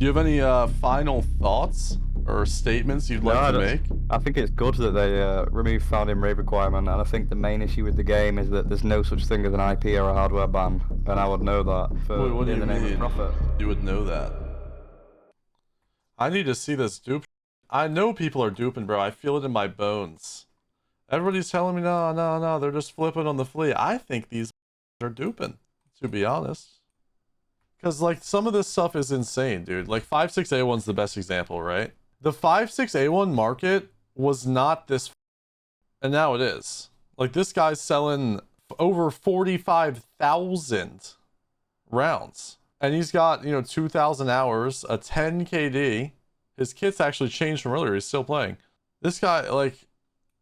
Do you have any final thoughts or statements you'd like to make? I think it's good that they removed found in raid requirement, and I think the main issue with the game is that there's no such thing as an IP or a hardware ban, and I would know that for What do in you the name mean? of profit. You would know that. I need to see this dupe. I know people are duping, bro. I feel it in my bones. Everybody's telling me, no, they're just flipping on the flea. I think these are duping, to be honest. Because, like, some of this stuff is insane, dude. Like, 56A1's the best example, right? The 56A1 market was not this, and now it is. Like, this guy's selling over 45,000 rounds. And he's got, 2,000 hours, a 10 KD. His kit's actually changed from earlier. He's still playing. This guy,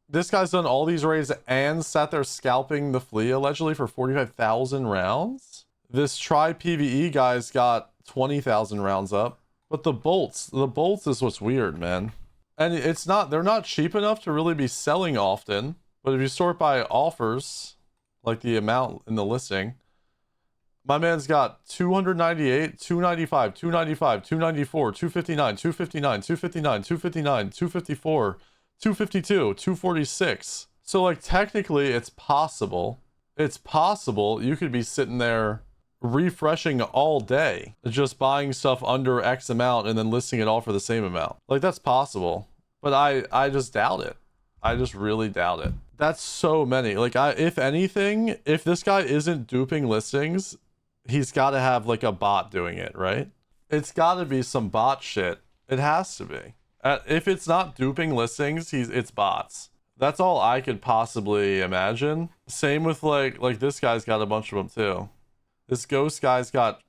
this guy's done all these raids and sat there scalping the flea, allegedly, for 45,000 rounds. This try PvE guy's got 20,000 rounds up. But the bolts is what's weird, man. And they're not cheap enough to really be selling often. But if you sort by offers, like the amount in the listing, my man's got 298, 295, 295, 294, 259, 259, 259, 259, 254, 252, 246. So, like, technically it's possible. It's possible you could be sitting there refreshing all day, just buying stuff under X amount and then listing it all for the same amount. Like, that's possible. But I just doubt it. I just really doubt it. That's so many. Like, if anything, if this guy isn't duping listings, he's got to have like a bot doing it, right? It's got to be some bot shit. It has to be. If it's not duping listings, it's bots. That's all I could possibly imagine. Same with like this guy's got a bunch of them too. This ghost guy's got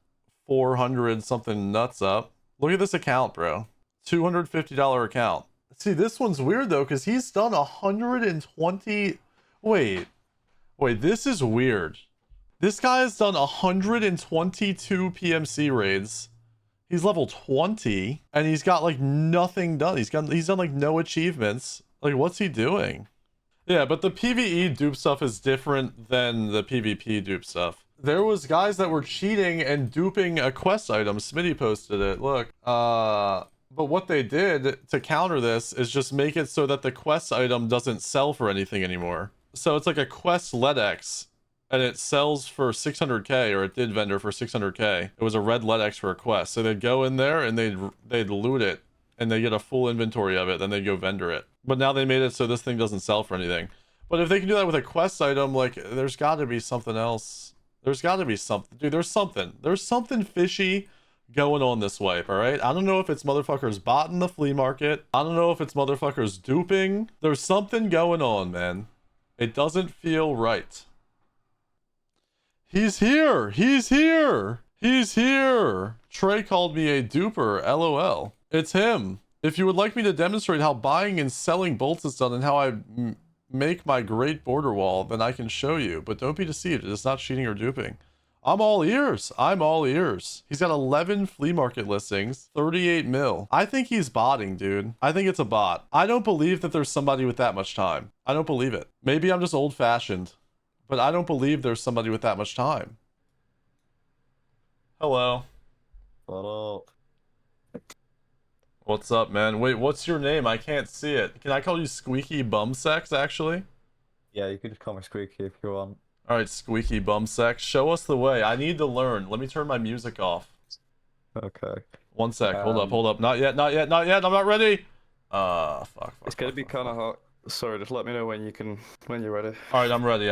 400 something nuts up. Look at this account, bro. $250 account. See, this one's weird though, because he's done 120. Wait, this is weird. This guy has done 122 PMC raids. He's level 20 and he's got like nothing done. He's done like no achievements. Like, what's he doing? Yeah, but the PvE dupe stuff is different than the PvP dupe stuff. There was guys that were cheating and duping a quest item. Smitty posted it. Look, but what they did to counter this is just make it so that the quest item doesn't sell for anything anymore. So it's like a quest LEDX. And it sells for 600k, or it did vendor for 600k. It was a red LEDX for a quest. So they'd go in there and they'd loot it, and they get a full inventory of it. Then they go vendor it. But now they made it so this thing doesn't sell for anything. But if they can do that with a quest item, like, there's got to be something else. There's got to be something, dude. There's something fishy going on this wipe. All right. I don't know if it's motherfuckers bought in the flea market. I don't know if it's motherfuckers duping. There's something going on, man. It doesn't feel right. He's here! He's here! He's here! Trey called me a duper, LOL. It's him. If you would like me to demonstrate how buying and selling bolts is done and how I make my great border wall, then I can show you. But don't be deceived, it's not cheating or duping. I'm all ears. I'm all ears. He's got 11 flea market listings, 38 mil. I think he's botting, dude. I think it's a bot. I don't believe that there's somebody with that much time. I don't believe it. Maybe I'm just old-fashioned. But I don't believe there's somebody with that much time. Hello. What up? What's up, man? Wait, what's your name? I can't see it. Can I call you Squeaky Bumsex, actually? Yeah, you could just call me Squeaky if you want. Alright, Squeaky Bumsex. Show us the way. I need to learn. Let me turn my music off. Okay. One sec. Hold up. Not yet. I'm not ready. Fuck. It's gonna be kind of hot. Sorry, just let me know when you're ready. Alright, I'm ready.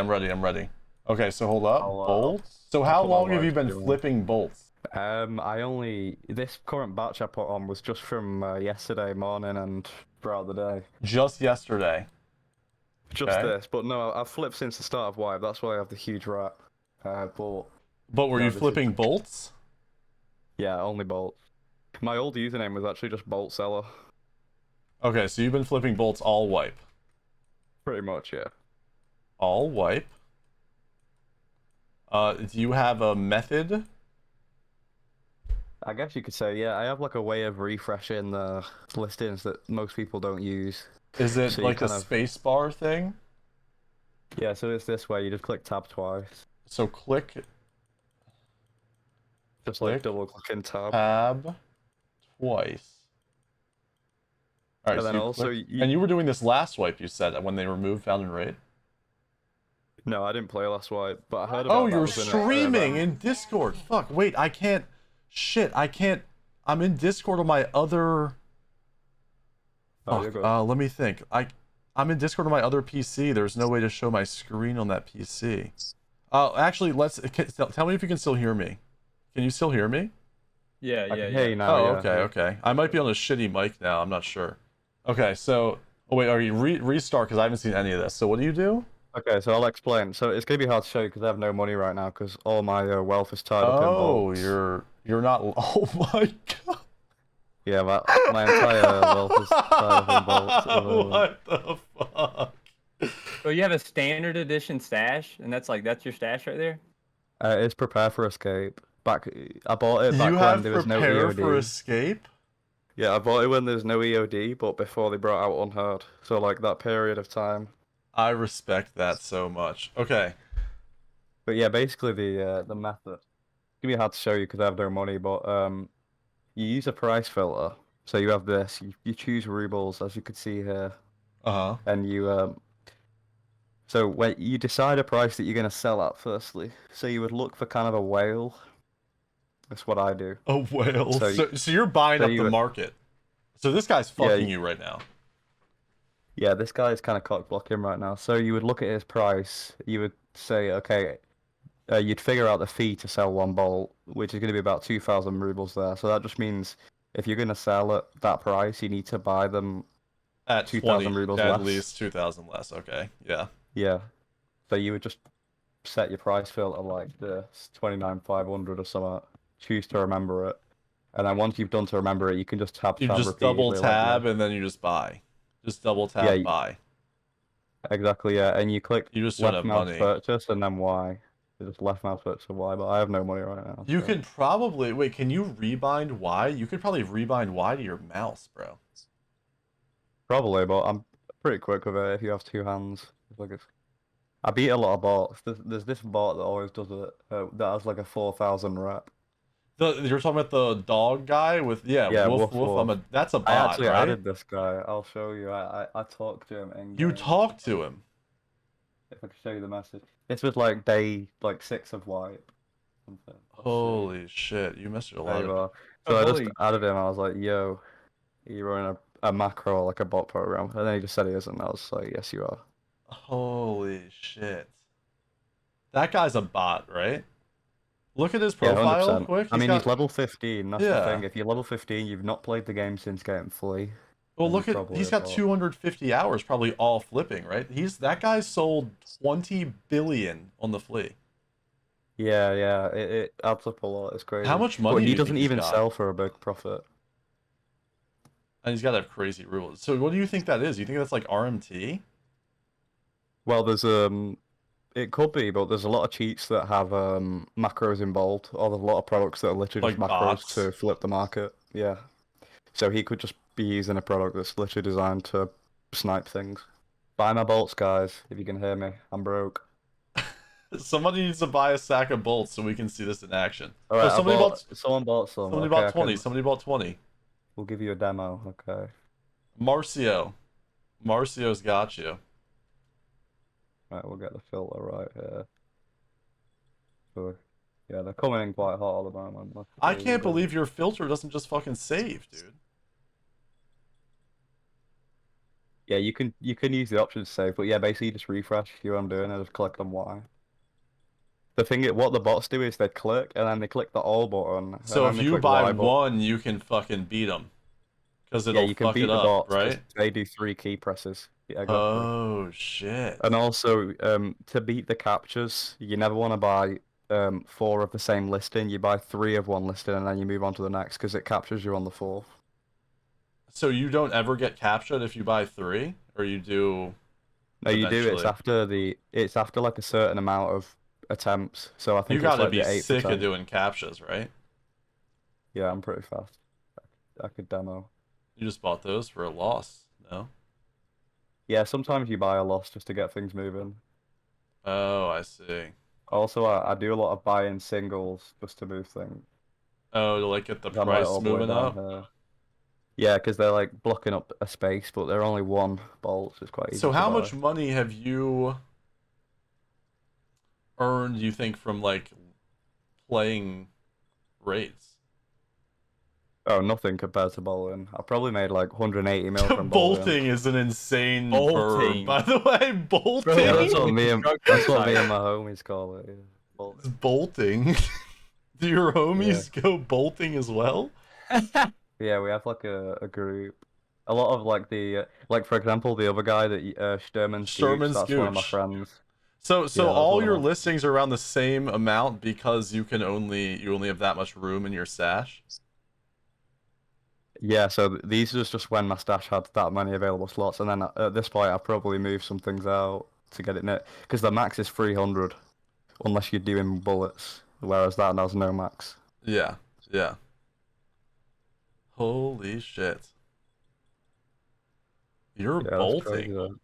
Okay, so hold up. Bolts? So how long have you been flipping bolts? This current batch I put on was just from yesterday morning and throughout the day. Just yesterday? Just this, but no, I've flipped since the start of Wipe, that's why I have the huge rat. But were you flipping bolts? Yeah, only bolts. My old username was actually just Bolt Seller. Okay, so you've been flipping bolts all wipe? Pretty much, yeah. All wipe? Do you have a method? I guess you could say, yeah, I have like a way of refreshing the listings that most people don't use. Is it so like a spacebar thing? Yeah, so it's this way, you just click tab twice. So click... Just like double clicking tab. Tab twice. All right, And so then you also, clicked, and you were doing this last swipe. You said when they removed found and raid. no, I didn't play last wipe, but I heard Oh, about that you're was in a streaming server. in Discord. Fuck, wait, I can't. Shit, I can't. I'm in Discord on my other. Oh, you're Fuck. good. Let me think. I'm in Discord on my other PC. There's no way to show my screen on that PC. Actually, tell me if you can still hear me. Can you still hear me? Yeah, I yeah, can hear yeah. you now, Oh, yeah. okay, okay. I might be on a shitty mic now. I'm not sure. Okay, so. Oh wait, are you restart? Because I haven't seen any of this. So what do you do? Okay, so I'll explain. So it's gonna be hard to show you because I have no money right now because all my wealth is tied up in Oh, bolts. you're not. Oh my god. Yeah, my entire wealth is tied up in bolts at the moment. What the fuck? So you have a standard edition stash, and that's your stash right there. It's prepare for escape. I bought it back You when have there was no prepare for EOD. escape? Yeah, I bought it when there was no EOD, but before they brought out Unheard. So like that period of time. I respect that so much. Okay. But yeah, basically the method. It's gonna be hard to show you because I have no money, but you use a price filter. So you have this. You choose rubles, as you can see here, Uh-huh. and you So when you decide a price that you're gonna sell at, firstly. So you would look for kind of a whale. That's what I do. A whale. So So you're buying so up the you- market. So this guy's Yeah, fucking you right now. Yeah, this guy is kind of cock blocking right now. So you would look at his price. You would say, okay, you'd figure out the fee to sell one bolt, which is going to be about 2,000 rubles there. So that just means if you're going to sell at that price, you need to buy them At 2,000 20, rubles at less. least 2,000 less. Okay. Yeah. Yeah. So you would just set your price filter like this, 29,500 or something. Choose to remember it. And then once you've done to remember it, you can just tab You just double tab and then you just buy. Just double tab, Yeah, buy. exactly, yeah. And you click You just don't left have mouse money. purchase and then Y. You just left mouse purchase and Y, but I have no money right now. You so- could probably wait. Can you rebind Y? You could probably rebind Y to your mouse, bro. Probably, but I'm pretty quick with it if you have two hands. I beat a lot of bots. There's this bot that always does it. That has like a 4,000 rep. You're talking about the dog guy with Yeah, woof woof, woof. woof. That's a I bot, actually right? added this guy. I'll show you. I talked to him in You game. talked to him. If I can show you the message. This was like day 6 of wipe. Something. Holy shit! You missed a There lot you of. are. So I just Holy- added him. I was like, "Yo, are you running a macro like a bot program?" And then he just said he isn't. I was like, "Yes, you are." Holy shit! That guy's a bot, right? Look at his Yeah, profile, 100%. quick. I mean, got... he's level 15. That's the Yeah. thing. If you're level 15, you've not played the game since getting fully. Well, then look he's at probably he's a got bot. 250 hours, probably all flipping, right? That guy sold 20 billion on the flea. Yeah. It adds up a lot. It's crazy. How much But money do he you think doesn't he's even got? sell for a big profit. And he's got a crazy rule. So what do you think that is? You think that's like RMT? Well, there's it could be, but there's a lot of cheats that have macros involved, or there's a lot of products that are literally just Like macros bots? to flip the market. Yeah. So he could just be using a product that's literally designed to snipe things. Buy my bolts, guys, if you can hear me. I'm broke. Somebody needs to buy a sack of bolts so we can see this in action. Alright, Oh, somebody someone bought some. somebody Okay, bought I 20. can- Somebody bought 20. We'll give you a demo, okay. Marcio's got you. Right, we'll get the filter right here. So, yeah, they're coming in quite hot at the moment. I can't believe your filter doesn't just fucking save, dude. Yeah, you can use the option to save, but yeah, basically you just refresh. You know what I'm doing? I just click on Y. The thing is, what the bots do is they click and then they click the all button. and So then if they you click buy Y button. one, you can fucking beat them. Because it'll Yeah, you can fuck beat it the up, bots 'cause right? they do 3 key presses. Yeah, exactly. Oh, shit. And also, to beat the captures, you never want to buy 4 of the same listing. You buy 3 of one listing and then you move on to the next because it captures you on the 4th. So you don't ever get captured if you buy 3? Or you do... No, you do. It's eventually? It's after like a certain amount of attempts. So I think You it's gotta like be the 8th sick of attempt. doing captures, right? Yeah, I'm pretty fast. I could demo. You just bought those for a loss, no? Yeah, sometimes you buy a loss just to get things moving. Oh, I see. Also, I do a lot of buying singles just to move things. Oh, to like get the I'm like price all the way moving down up? here. Yeah, because they're like blocking up a space, but they're only one bolt, so it's quite easy So to how buy. much money have you earned, you think, from like playing raids? Oh, nothing compared to bowling. I probably made like 180 mil from bowling. Bolting is an insane verb, Bolting. by the way. Bro, Yeah, Bolting? with that's construction what me site. and my homies call it. Yeah. It's Bowling. bolting. Do your Yeah. homies go bolting as well? Yeah, we have like a group. A lot of like like for example, the other guy that Sturman Scooch, Sherman that's one of my Scooch. friends. So Yeah, that's all one of your my. listings are around the same amount because you only have that much room in your stash. Yeah, so these was just when my stash had that many available slots, and then at this point I probably moved some things out to get it net because the max is 300 unless you're doing bullets, whereas that has no max. Yeah, yeah. Holy shit. You're Yeah, that's crazy bolting. though.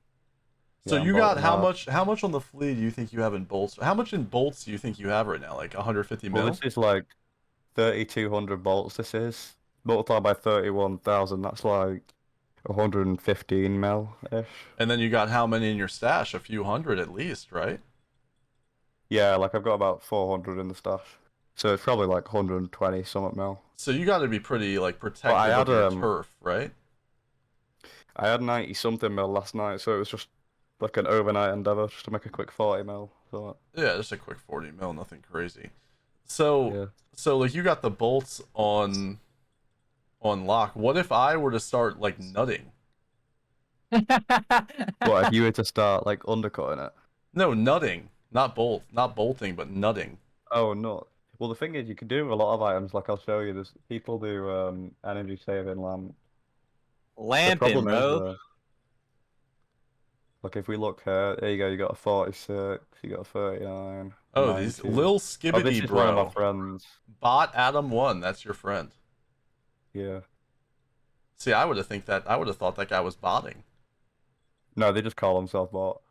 So Yeah, I'm you got bolting hard. how much on the fleet do you think you have in bolts? How much in bolts do you think you have right now? Like 150 Well, mil? this is like 3,200 bolts. This is multiplied by 31,000. That's like 115 mil ish. And then you got how many in your stash? A few hundred at least, right? Yeah, like I've got about 400 in the stash, so it's probably like 120 something mil. So you got to be pretty like But protective of your turf, right? I had 90 something mil last night, so it was just like an overnight endeavor just to make a quick 40 mil. So Yeah, just a quick 40 mil, nothing crazy. So yeah. so like you got the bolts on lock. What if I were to start like nutting? What if you were to start like undercutting it? No, nutting. Not bolting, but nutting. Oh no. Well, the thing is, you can do a lot of items. Like I'll show you. There's people do energy saving lamp. The Lamping, problem is, bro. like if we look here, there you go. You got a 46. You got a 39. Oh, these 90. Lil Oh, this Skibbity is one of my bro. friends. Bot Adam 1, that's your friend. Yeah. See, I would have thought that guy was botting. No, they just call themselves bot.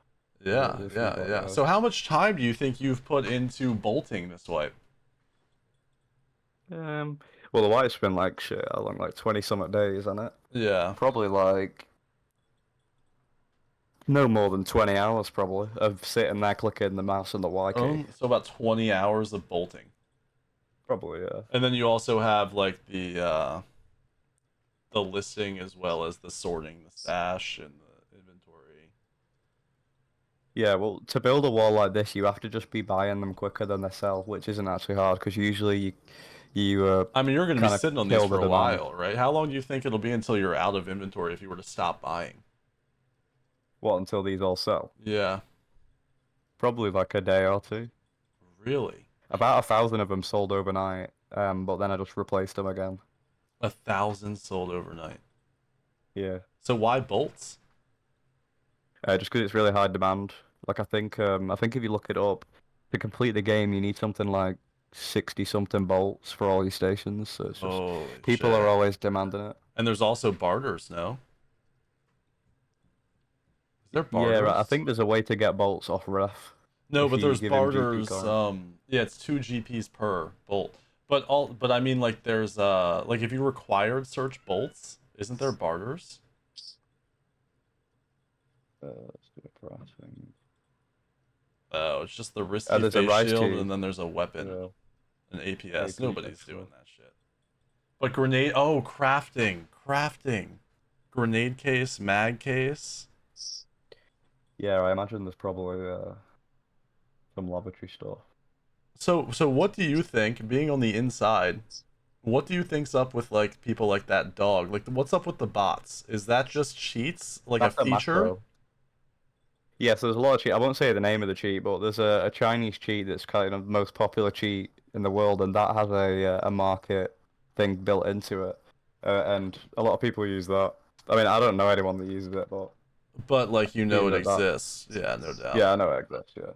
Yeah, They're free yeah, bot, yeah. So how much time do you think you've put into bolting this wipe? Well, the wife's been like shit. How long? Like 20 something days, isn't it? Yeah. Probably like no more than 20 hours, probably, of sitting there clicking the mouse and the Y key. So about 20 hours of bolting. Probably, yeah. And then you also have like the listing as well as the sorting, the stash and the inventory. Yeah, well, to build a wall like this, you have to just be buying them quicker than they sell, which isn't actually hard because usually you I mean, you're going to be kind of sitting on these kill for the a demand. while, right? How long do you think it'll be until you're out of inventory if you were to stop buying? What, until these all sell? Yeah. Probably like a day or two. Really? About 1,000 of them sold overnight, but then I just replaced them again. 1,000 sold overnight. Yeah. So why bolts? Just because it's really high demand. Like I think if you look it up, to complete the game, you need something like 60 something bolts for all your stations. So it's just Holy people shit. are always demanding it. And there's also barters, no? Is there barters? Yeah, right. I think there's a way to get bolts off ref. No, if but you there's give him GP barters. coins. Yeah, it's 2 GPs per bolt. But I mean, like, there's like if you required search bolts, isn't there barters? Let's do a pricing. Oh, it's just the risky There's a face rise shield, key. and then there's a weapon, Yeah. an APS. AP, Nobody's that's doing right. that shit. But grenade. Oh, crafting. Grenade case, mag case. Yeah, I imagine there's probably some lavatory stuff. So what do you think, being on the inside, what do you think's up with like people like that dog? Like what's up with the bots? Is that just cheats? Like That's a feature? macro. Yeah, so there's a lot of cheat. I won't say the name of the cheat, but there's a Chinese cheat that's kind of the most popular cheat in the world, and that has a market thing built into it, and a lot of people use that. I mean, I don't know anyone that uses it, but But like you know it that. exists. Yeah, no doubt. Yeah, I know it exists. Yeah.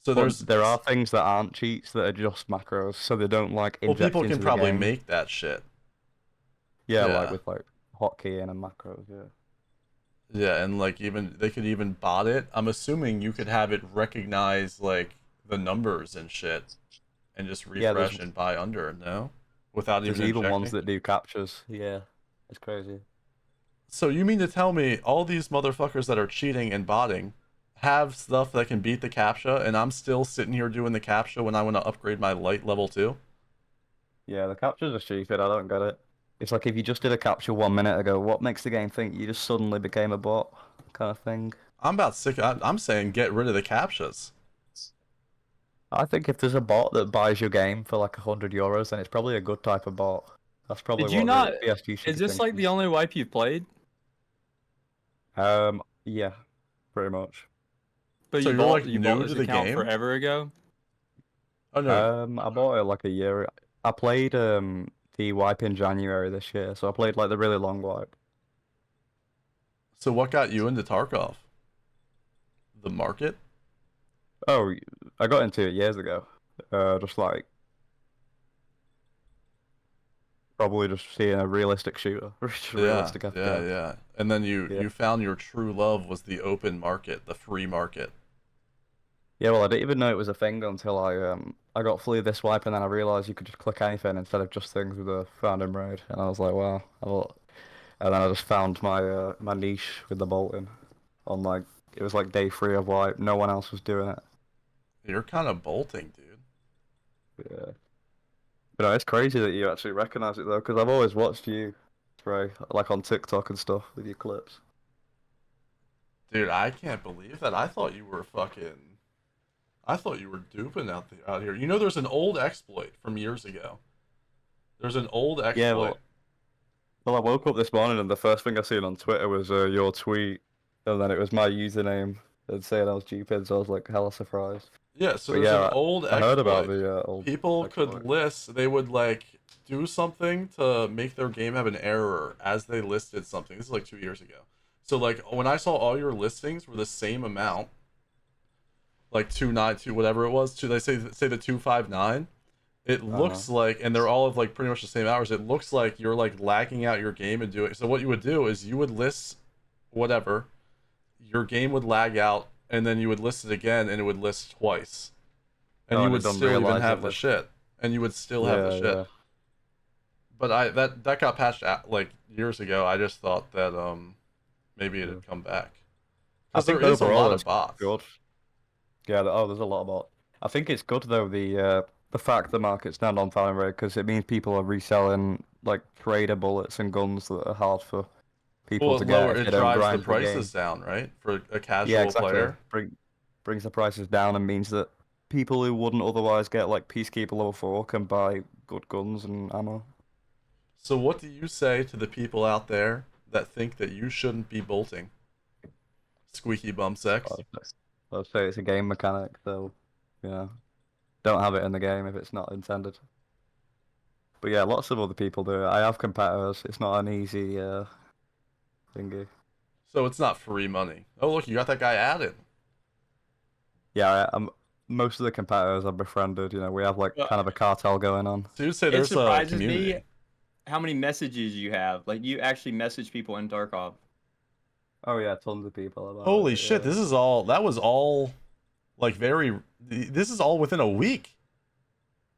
So But there are things that aren't cheats that are just macros, so they don't like well, inject people into can the probably game. make that shit. Yeah, Yeah. like with like hotkeying and macros. Yeah. Yeah, and like even they could even bot it. I'm assuming you could have it recognize like the numbers and shit, and just Yeah, refresh and buy under. No, without There's even even injecting? ones that do captures. Yeah. It's crazy. So you mean to tell me all these motherfuckers that are cheating and botting have stuff that can beat the captcha, and I'm still sitting here doing the captcha when I want to upgrade my light level 2? Yeah, the captures are stupid. I don't get it. It's like if you just did a capture 1 minute ago, what makes the game think you just suddenly became a bot, kind of thing? I'm about sick. I'm saying get rid of the captchas. I think if there's a bot that buys your game for like €100, then it's probably a good type of bot. That's probably Did you what not? the PSG should Is be this like the thinking. only wipe you've played? Yeah, pretty much. But So you you're bought like you bought new this to the account game? forever ago. Oh no. I bought it like a year. I played the wipe in January this year, so I played like the really long wipe. So what got you into Tarkov? The market? Oh, I got into it years ago. Just like probably just seeing a realistic shooter, just Yeah, realistic yeah, FPS. yeah. And then you Yeah. you found your true love was the open market, the free market. Yeah, well, I didn't even know it was a thing until I got flew this wipe, and then I realized you could just click anything instead of just things with a found raid, and I was like, wow. And then I just found my niche with the bolting on like it was like day 3 of wipe. No one else was doing it. You're kind of bolting, dude. Yeah. But no, it's crazy that you actually recognize it though, because I've always watched you, Trey, like on TikTok and stuff with your clips. Dude, I can't believe that. I thought you were fucking. I thought you were duping out here. You know, there's an old exploit from years ago. There's an old Yeah, exploit. well, I woke up this morning and the first thing I seen on Twitter was your tweet, and then it was my username and saying I was stupid, so I was like hella surprised. Yeah, so But there's an yeah, old I heard about exploit. the old People could exploit. list, they would like do something to make their game have an error as they listed something. This is like 2 years ago. So like when I saw all your listings were the same amount, like 292 whatever it was, they say the 259, it Uh-huh. looks like, and they're all of like pretty much the same hours. It looks like you're like lagging out your game and doing. So what you would do is you would list whatever, your game would lag out, and then you would list it again, and it would list twice, and Oh, you and it would don't still even realize have it the was. shit, and you would still have the Yeah, shit. yeah. But that got patched out like years ago. I just thought that maybe it Yeah. had come back I because there think is a overall lot it's of bots. good. Yeah, there's a lot about. I think it's good though the fact the market's down on Valorant rate because it means people are reselling like trader bullets and guns that are hard for people Well, to it get lower if it they don't drives the grind the game. prices down, right, for a Yeah, casual exactly. player. Brings the prices down and means that people who wouldn't otherwise get like Peacekeeper level 4 can buy good guns and ammo. So what do you say to the people out there that think that you shouldn't be bolting? Squeaky bum sex. I'd say it's a game mechanic, so yeah, don't have it in the game if it's not intended. But yeah, lots of other people do it. I have competitors. It's not an easy thingy. So it's not free money. Oh look, you got that guy added. Yeah, most of the competitors I've befriended. You know, we have like Well, kind of a cartel going on. So you'd say it there's a surprises community. me how many messages you have. Like you actually message people in Tarkov. Oh yeah, tons of people about Holy it. shit, Yeah. this is all that was all like very this is all within a week.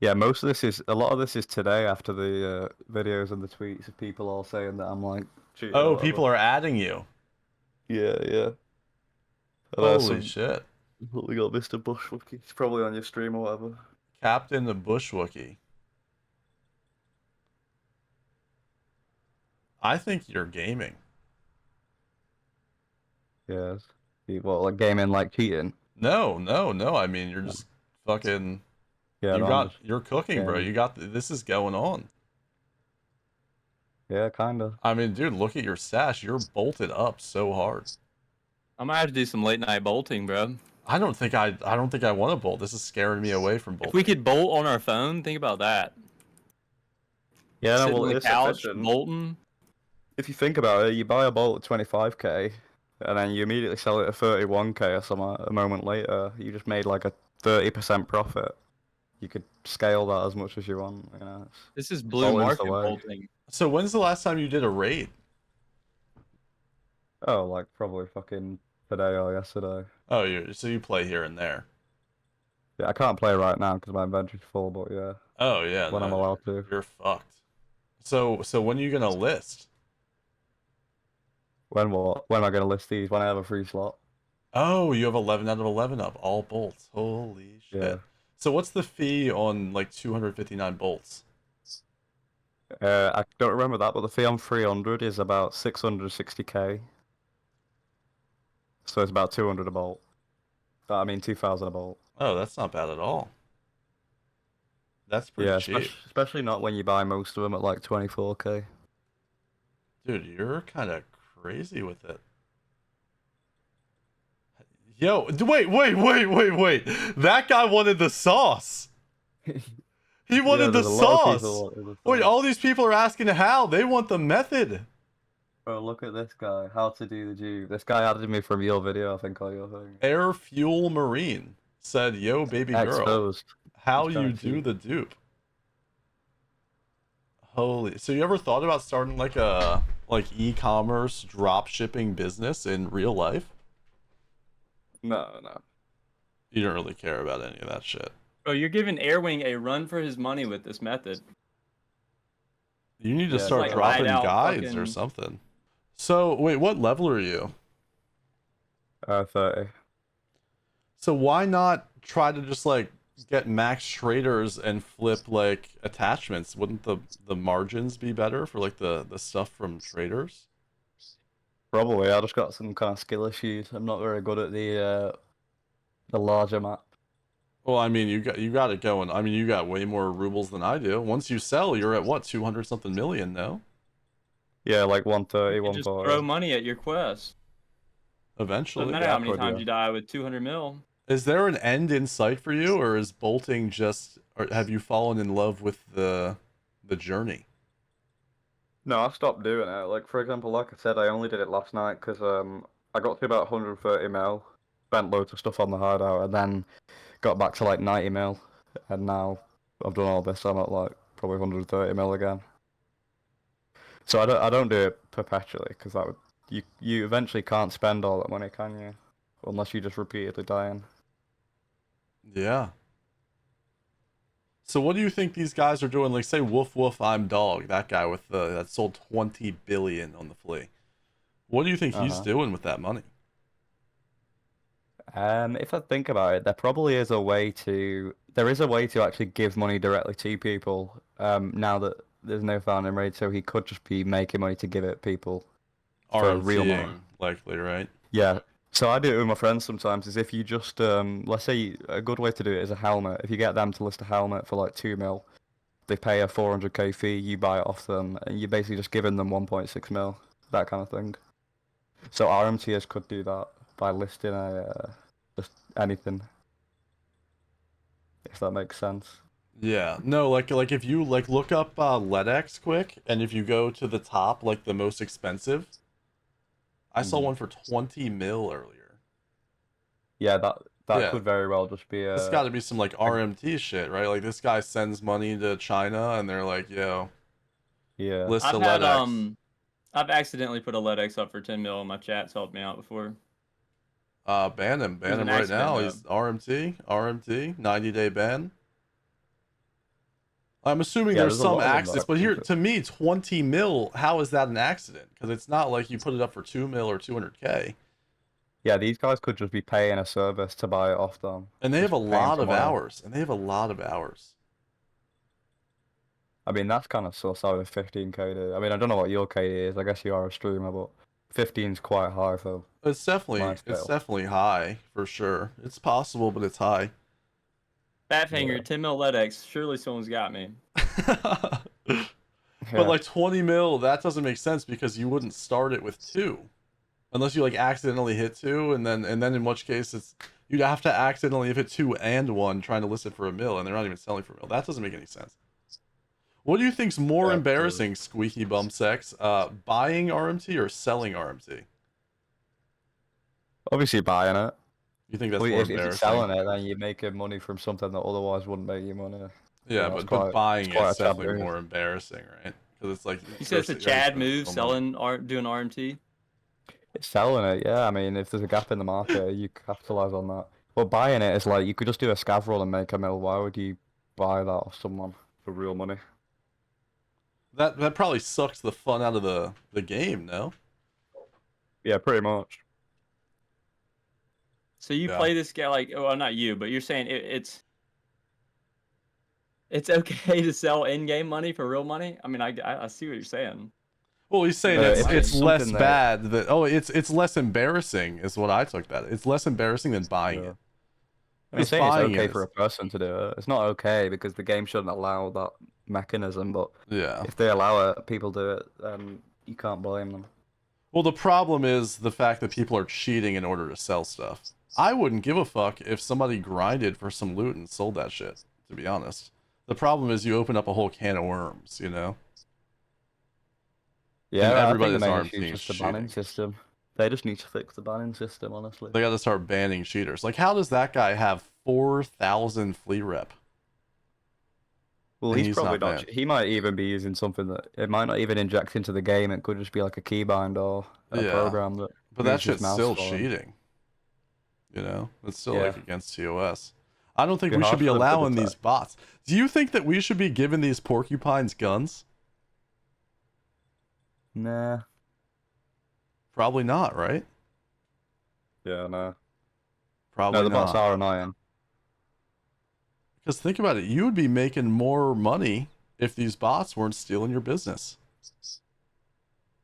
Yeah, a lot of this is today after the videos and the tweets of people all saying that I'm like cheating or Oh, whatever. people are adding you. Yeah, yeah. And there's Holy some shit. we got Mr. Bushwick. He's probably on your stream or whatever. Captain the Bushwookie. I think you're gaming. Yes. What, like gaming like cheating? No, no, no. I mean, you're just fucking Yeah, no, I'm just you're cooking, bro. gaming. You got this is going on. Yeah, kinda. I mean, dude, look at your stash. You're bolted up so hard. I'm gonna have to do some late night bolting, bro. I don't think I want to bolt. This is scaring me away from If we bolting. could bolt on our phone, think about that. Yeah, no, Sitting well, on the it's couch, efficient. bolting. If you think about it, you buy a bolt at 25k, and then you immediately sell it at 31k or something a moment later. You just made like a 30% profit. You could scale that as much as you want. You know, This is blue bolting's the market way. bolting. So when's the last time you did a raid? Oh, like probably fucking today or yesterday. Oh, you play here and there. Yeah, I can't play right now because my inventory's full, but yeah, Oh yeah, when I'm no, allowed to. you're fucked. So when are you gonna list? When what? When am I going to list these? When I have a free slot? Oh, you have 11 out of 11 up, all bolts. Holy Yeah. shit. So what's the fee on like 259 bolts? I don't remember that, but the fee on 300 is about 660k. So it's about 200 a bolt. I mean, 2,000 a bolt. Oh, that's not bad at all. That's pretty Yeah, cheap. especially not when you buy most of them at like 24k. Dude, you're kind of crazy with it. Yo, wait. That guy wanted the sauce. He Yeah, wanted the there's a lot of sauce. people wanting the Wait, sauce. all these people are asking how. They want the method. Oh, look at this guy. How to do the dupe. This guy added me from your video, I think, or your thing. Air Fuel Marine said, "Yo, baby girl, Exposed. how He's you kinda do cheap. the dupe?" Holy. So you ever thought about starting like a e-commerce drop shipping business in real life? No, no. You don't really care about any of that shit. Bro, you're giving Airwing a run for his money with this method. You need to Yeah, start like dropping hideout guides or fucking- something. So, wait, what level are you? 30. So why not try to just like get max traders and flip like attachments? Wouldn't the margins be better for like the stuff from traders? Probably. I just got some kind of skill issues. I'm not very good at the larger map. Well, I mean, you got it going. I mean, you got way more rubles than I do. Once you sell, you're at what, 200 something million, no? Yeah, like 130, You can just 140. throw money at your quest. Doesn't Eventually. matter yeah, how many probably, times yeah. you die with 200 mil. Is there an end in sight for you, or is bolting just, or have you fallen in love with the journey? No, I stopped doing it. Like, for example, like I said, I only did it last night because I got to about 130 mil, spent loads of stuff on the hideout, and then got back to like 90 mil, and now I've done all this. I'm at like probably 130 mil again. So I don't do it perpetually because that would you eventually can't spend all that money, can you? Unless you just repeatedly dying. Yeah. So what do you think these guys are doing? Like, say, Woof Woof, I'm Dog, that guy with the that sold 20 billion on the flea. What do you think he's Uh-huh. doing with that money? If I think about it, there is a way to actually give money directly to people. Now that there's no founding rate, so he could just be making money to give it people for real money. RMTing, likely, right? Yeah. So I do it with my friends sometimes. Is if you just let's say a good way to do it is a helmet. If you get them to list a helmet for like 2 mil, they pay a 400k fee. You buy it off them, and you're basically just giving them 1.6 mil, that kind of thing. So RMTers could do that by listing just anything, if that makes sense. Yeah. No, like if you like look up LEDX quick, and if you go to the top, like the most expensive, I saw one for 20 mil earlier. Yeah, that Yeah. could very well just be It's got to be some like RMT shit, right? Like this guy sends money to China, and they're like, "Yo, yeah. list a I've had LEDX." I've accidentally put a LEDX up for 10 mil and my chat's helped me out before. Ban him was an right now. accident, He's RMT, 90-day ban. I'm assuming Yeah, there's there's a some lot of them that accidents, are but here, stupid. to me, 20 mil, how is that an accident? Because it's not like you put it up for 2 mil or 200K. Yeah, these guys could just be paying a service to buy it off them. And they have a Just paying lot of someone else. hours. And they have a lot of hours. I mean, that's kind of sus out of 15 KD. I mean, I don't know what your KD is. I guess you are a streamer, but 15's quite high for It's my definitely scale. high for sure. It's possible, but it's high. Fatfinger, Yeah. 10 mil LEDX. Surely someone's got me. But Yeah. like 20 mil, that doesn't make sense because you wouldn't start it with 2. Unless you like accidentally hit 2, and then in which case you'd have to accidentally hit 2 and 1 trying to list it for a mil, and they're not even selling for a mil. That doesn't make any sense. What do you think's more Yeah, embarrassing, Squeaky Bum Sex? Buying RMT or selling RMT? Obviously buying it. You think that's Well, more if you're embarrassing? selling it, then you're making money from something that otherwise wouldn't make you money. Yeah, It's but buying quite it's a definitely taboo. more embarrassing, right? Because it's like You said it's a first you gotta Chad spend move, so much. doing RMT. It's selling it, yeah. I mean, if there's a gap in the market, you capitalize on that. But buying it is like you could just do a scav roll and make a mil. Why would you buy that off someone for real money? That probably sucks the fun out of the game, no? Yeah, pretty much. So you Yeah. play this guy like, well, not you, but you're saying it's okay to sell in-game money for real money? I mean, I see what you're saying. Well, he's saying Make it's money. it's less something that- bad that it's less embarrassing is what I took that. It's less embarrassing than buying Yeah. it. I'm Because saying it's buying okay it for a is, person to do it. It's not okay because the game shouldn't allow that mechanism, but yeah. if they allow it, people do it, then you can't blame them. Well, the problem is the fact that people are cheating in order to sell stuff. I wouldn't give a fuck if somebody grinded for some loot and sold that shit, to be honest. The problem is you open up a whole can of worms, you know? Yeah, I think everybody's the main arms issue is being just the banning cheating. system. They just need to fix the banning system, honestly. They gotta start banning cheaters. Like, how does that guy have 4,000 flea rep? Well, and he's he's probably not not. banned. He might even be using something that it might not even inject into the game. It could just be like a keybind or a Yeah. program that. But that moves his shit's mouse still for him. cheating. You know? It's still, Yeah. like, against TOS. I don't think Be we should hard be for them to allowing detect. these bots. Do you think that we should be giving these porcupines guns? Nah. Probably not, right? Yeah, no. Probably No, the bots not. are annoying. Because think about it, you would be making more money if these bots weren't stealing your business.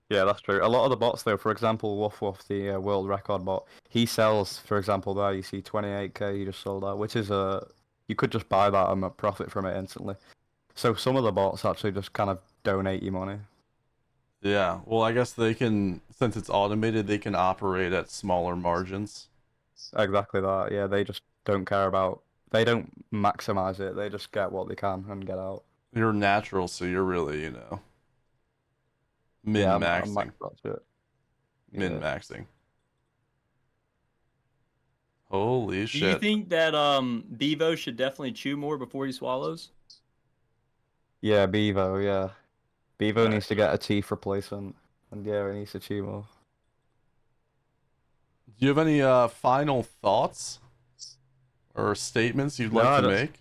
Yeah, that's true. A lot of the bots, though, for example, Woof Woof, the world record bot, he sells, for example, there you see 28k he just sold out, which is you could just buy that and profit from it instantly. So some of the bots actually just kind of donate you money. Yeah, well, I guess they can, since it's automated, they can operate at smaller margins. Exactly that. Yeah, they just don't care about. They don't maximize it. They just get what they can and get out. You're natural, so you're really, you know, Yeah, I'm min-maxing. maxed out to it. Yeah. Min-maxing. Holy Do you shit. think that Bevo should definitely chew more before he swallows? Yeah, Bevo. Yeah, Bevo Right. needs to get a teeth replacement, and yeah, he needs to chew more. Do you have any final thoughts or statements you'd No, like I to don't- make?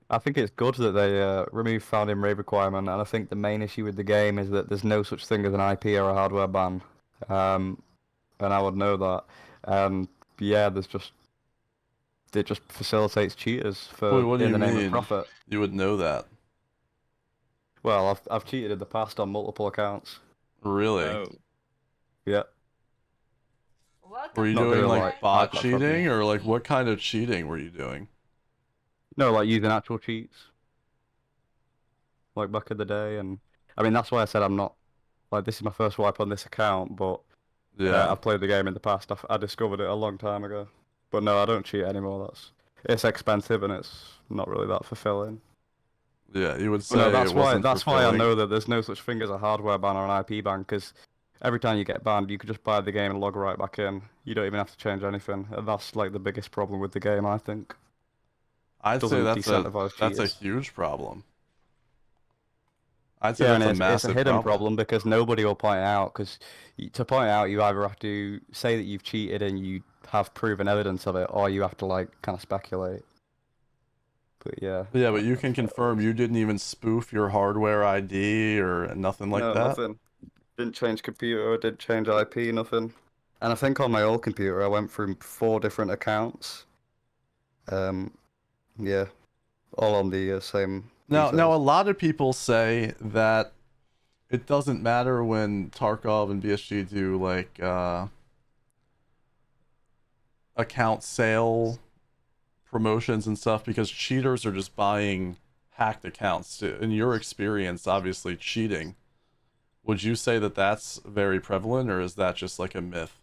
I think it's good that they removed found in raid requirement, and I think the main issue with the game is that there's no such thing as an IP or a hardware ban, and I would know that. And yeah, it just facilitates cheaters Wait, what do in you the name mean? of profit. You would know that. Well, I've cheated in the past on multiple accounts. Really? Oh. Yeah. Were you Not doing gonna like lie, bot I've got cheating or like what kind of cheating were you doing? No, like using actual cheats. Like back in the day, and I mean that's why I said I'm not like this is my first wipe on this account, but Yeah. I've played the game in the past. I discovered it a long time ago, but no, I don't cheat anymore. It's expensive and it's not really that fulfilling. Yeah, you would say No, it wasn't that's why I fulfilling. know that there's no such thing as a hardware ban or an IP ban, because every time you get banned, you could just buy the game and log right back in. You don't even have to change anything, and that's like the biggest problem with the game, I think. I'd say doesn't that's disincentivize a cheaters. huge problem. I'd say Yeah, that's and a it's massive a hidden problem because nobody will point it out. Because to point it out, you either have to say that you've cheated and you have proven evidence of it, or you have to like kind of speculate. But yeah. Yeah, but you can confirm you didn't even spoof your hardware ID or nothing like No, that. nothing. Didn't change computer, didn't change IP, nothing. And I think on my old computer, I went through 4 different accounts. Yeah, all on the same. Now, a details. lot of people say that it doesn't matter when Tarkov and BSG do like account sale promotions and stuff because cheaters are just buying hacked accounts. In your experience, obviously cheating, would you say that that's very prevalent or is that just like a myth?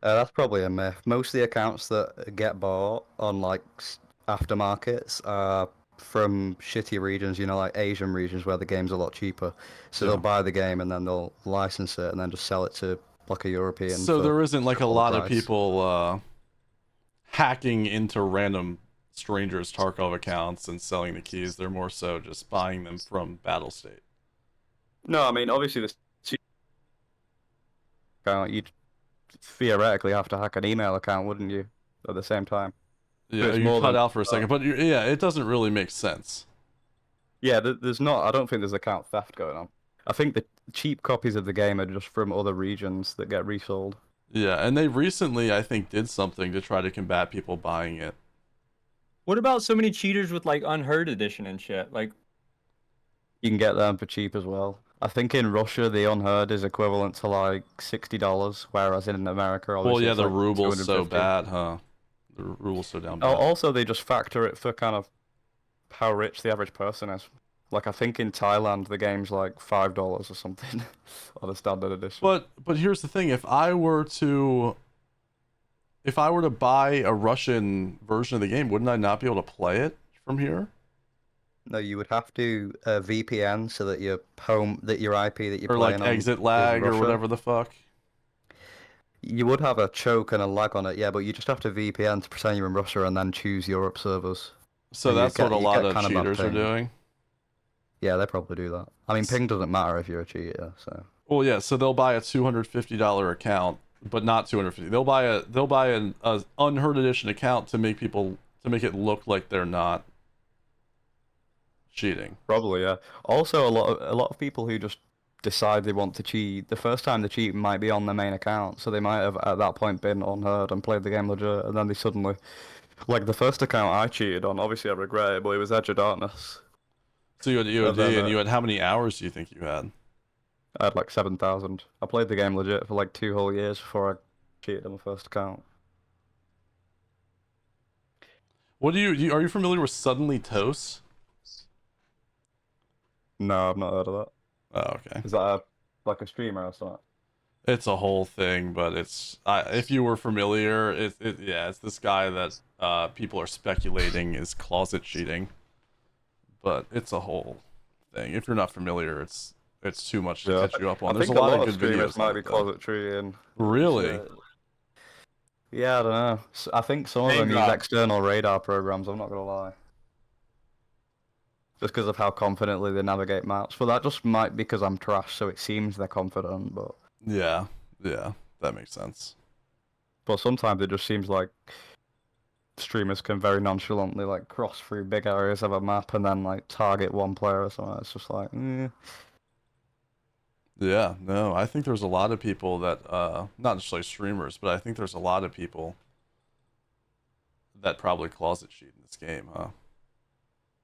That's probably a myth. Most of the accounts that get bought on like aftermarkets are from shitty regions, like Asian regions where the game's a lot cheaper. So Yeah. they'll buy the game and then they'll license it and then just sell it to like a European. So for there isn't like a triple the lot of price. people hacking into random strangers' Tarkov accounts and selling the keys. They're more so just buying them from Battlestate. No, I mean obviously the account you'd theoretically have to hack an email account, wouldn't you? At the same time. Yeah, it's you more cut than- out for a second, but yeah, it doesn't really make sense. Yeah, there's not. I don't think there's account theft going on. I think the cheap copies of the game are just from other regions that get resold. Yeah, and they recently, I think, did something to try to combat people buying it. What about so many cheaters with like Unheard Edition and shit? Like, You can get them for cheap as well. I think in Russia the unheard is equivalent to like $60, whereas in America Well, obviously yeah, it's the like ruble's so 250. bad, huh? The ruble's so down Oh, bad. also they just factor it for kind of how rich the average person is. Like I think in Thailand the game's like $5 or something on a standard edition. But here's the thing: if I were to buy a Russian version of the game, wouldn't I not be able to play it from here? No, you would have to VPN so that your IP that you're Or like playing on exit is lag or Russia. whatever the fuck? You would have a choke and a lag on it, yeah, but you just have to VPN to pretend you're in Russia and then choose Europe servers. So And that's what a you lot get of kind of bad cheaters are ping. doing. Yeah, they probably do that. I mean, ping doesn't matter if you're a cheater, so. Well, yeah, so they'll buy a $250 account, but not 250. They'll buy an unheard edition account to make it look like they're not cheating. Probably, yeah. Also, a lot of people who just decide they want to cheat, the first time they cheat might be on their main account, so they might have at that point been unheard and played the game legit, and then they suddenly, like the first account I cheated on, obviously I regret it, but it was Edge of Darkness. So you had EOD, And then, and you had how many hours do you think you had? I had like 7,000. I played the game legit for like 2 whole years before I cheated on my first account. What are you familiar with Suddenly Toast? No, I've not heard of that. Oh, okay. Is that like a streamer or something? It's a whole thing, but if you were familiar, it's this guy that people are speculating is closet cheating, but it's a whole thing. If you're not familiar, it's too much to catch you up on. I There's a think lot of of good streamers videos might on be it, though. closet cheating. Really? Yeah, I don't know. I think some of Name them use drop. external radar programs, I'm not gonna lie. Just because of how confidently they navigate maps. But that just might be because I'm trash, so it seems they're confident, Yeah, that makes sense. but sometimes it just seems like streamers can very nonchalantly like cross through big areas of a map and then like target one player or something. It's just like, Yeah, no, I think there's a lot of people that not just like streamers, but I think there's a lot of people that probably closet cheat in this game, huh?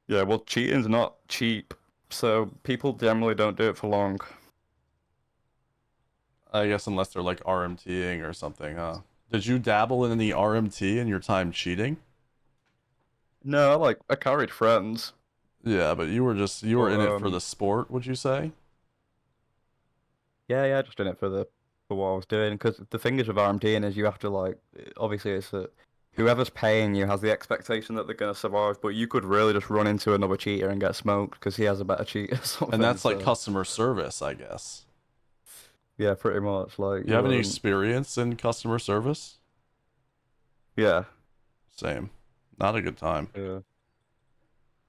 Yeah, well, cheating's not cheap, so people generally don't do it for long. I guess unless they're like RMTing or something, huh? Did you dabble in any RMT in your time cheating? No, I carried friends. Yeah, but you were in it for Um, the sport, would you say? Yeah, just doing it for what I was doing. Because the thing is with RMDing is you have to obviously whoever's paying you has the expectation that they're gonna survive, but you could really just run into another cheater and get smoked because he has a better cheat or something. And that's like so- customer service, I guess. Yeah, pretty much. Like You have any experience in customer service? Yeah, Same. Not a good time. yeah,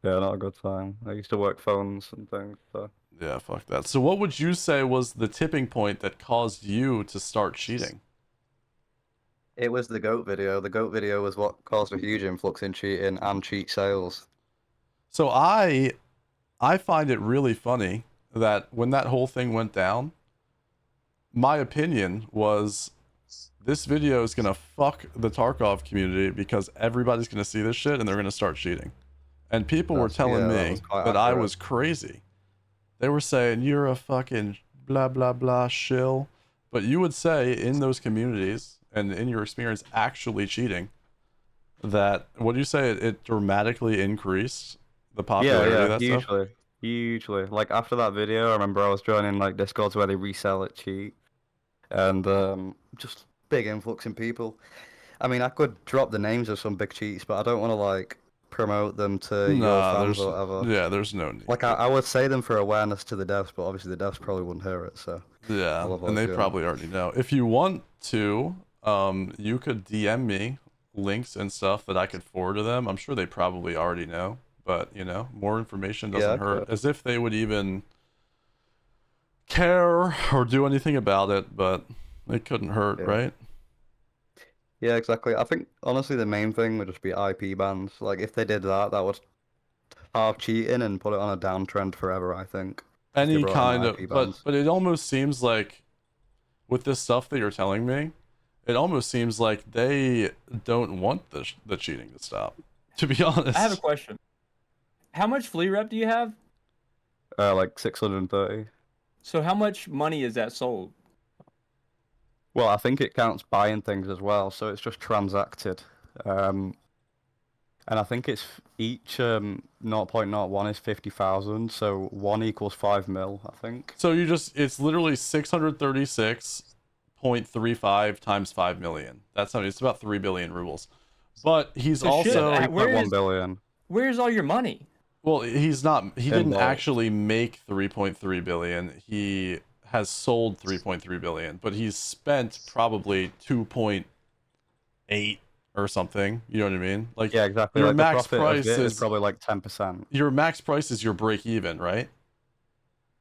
yeah. Not a good time. I used to work phones and things. So Yeah, fuck that. So what would you say was the tipping point that caused you to start cheating? it was the goat video. The goat video was what caused a huge influx in cheating and cheat sales. So I find it really funny that when that whole thing went down, my opinion was this video is gonna fuck the Tarkov community because everybody's gonna see this shit and they're gonna start cheating. And people were telling that me was quite that I accurate. was crazy. They were saying you're a fucking blah blah blah shill. But you would say in those communities and in your experience actually cheating, that what do you say it dramatically increased the popularity of that stuff? Hugely. Like after that video, I remember I was joining like Discords where they resell it cheap, and just big influx in people. I mean, I could drop the names of some big cheats, but I don't want to like promote them to your Nah, fans there's or whatever. yeah, there's no need. Like I would say them for awareness to the devs, but obviously the devs probably wouldn't hear it. So Yeah, I'll and avoid they doing probably already know. If you want to, you could DM me links and stuff that I could forward to them. I'm sure they probably already know, but you know, more information Yeah, doesn't hurt. okay. As if they would even care or do anything about it, but it couldn't hurt, Yeah. right? Yeah, exactly. I think honestly the main thing would just be IP bans. Like if they did that, that would halve cheating and put it on a downtrend forever, I think. They Any brought in kind the of, IP but bans. it almost seems like with this stuff that you're telling me, it almost seems like they don't want the cheating to stop. To be honest. I have a question. How much flea rep do you have? Like 630. So how much money is that sold? Well, I think it counts buying things as well, so it's just transacted. And I think it's each 0.01 is 50,000, so 1 equals 5 mil, I think. So it's literally 636.35 times 5 million. That's how it's about 3 billion rubles. But he's So shit, also, 3.1 billion. Where's all your money? well, he didn't Involved. actually make 3.3 billion. He has sold 3.3 billion, but he's spent probably 2.8 or something. You know what I mean? Like, Yeah, exactly. your Like the max profit price of it is is probably like 10%. your max price is your break even, right?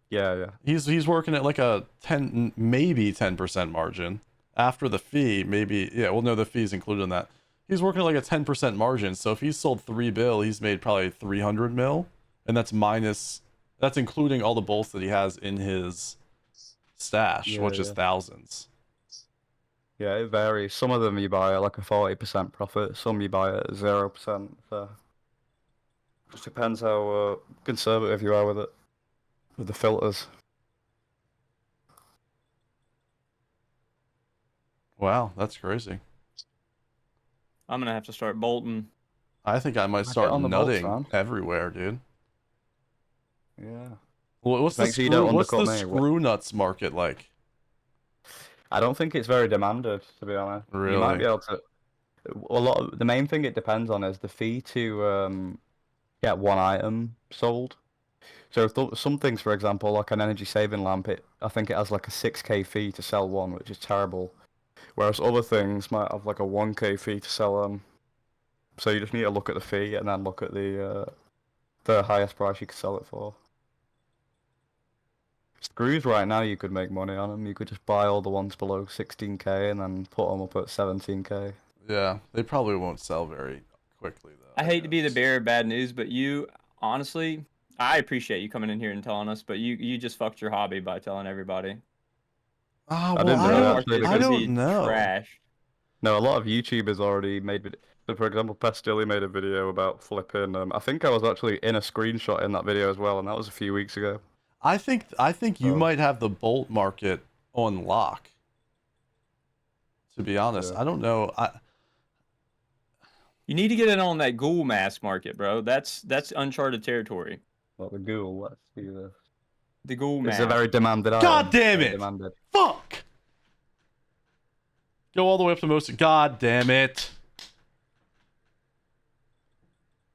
Yeah, yeah. He's working at like a 10, maybe 10% margin after the fee. Maybe, yeah. Well, no, the fee's included in that. He's working at like a 10% margin. So if he's sold 3 bill, he's made probably 300 mil, and that's including all the bolts that he has in his stash, Yeah, which is yeah. thousands. Yeah, it varies. Some of them you buy at like a 40% profit, some you buy at 0%. So just depends how conservative you are with it, with the filters. Wow, that's crazy. I'm gonna have to start bolting. I think I might Get start on the bolts, nutting man. everywhere, dude. Yeah. What's Make sure you don't undercut me. screw nuts market like? I don't think it's very demanded, to be honest. You might Really? be able to. The main thing it depends on is the fee to get one item sold. So some things, for example, like an energy saving lamp, I think it has like a 6k fee to sell one, which is terrible. Whereas other things might have like a 1k fee to sell them. So you just need to look at the fee and then look at the highest price you could sell it for. Screws right now you could make money on them. You could just buy all the ones below 16k and then put them up at 17k. Yeah, they probably won't sell very quickly though. I hate to be the guess. bearer of bad news, but you honestly, I appreciate you coming in here and telling us, but you just fucked your hobby by telling everybody. Ah, I well, didn't The know that, market actually, is I gonna because be don't know. trash. no, a lot of YouTubers already made videos. So for example, Pastilli made a video about flipping. I think I was actually in a screenshot in that video as well, and that was a few weeks ago. I think you Oh. might have the bolt market on lock. To be honest, Yeah. I don't know. You need to get in on that ghoul mask market, bro. That's uncharted territory. Well, the Google, let's see this. The ghoul It's mask. a very demanded God item. damn Very it! demanded. Fuck! Go all the way up to most. God damn it!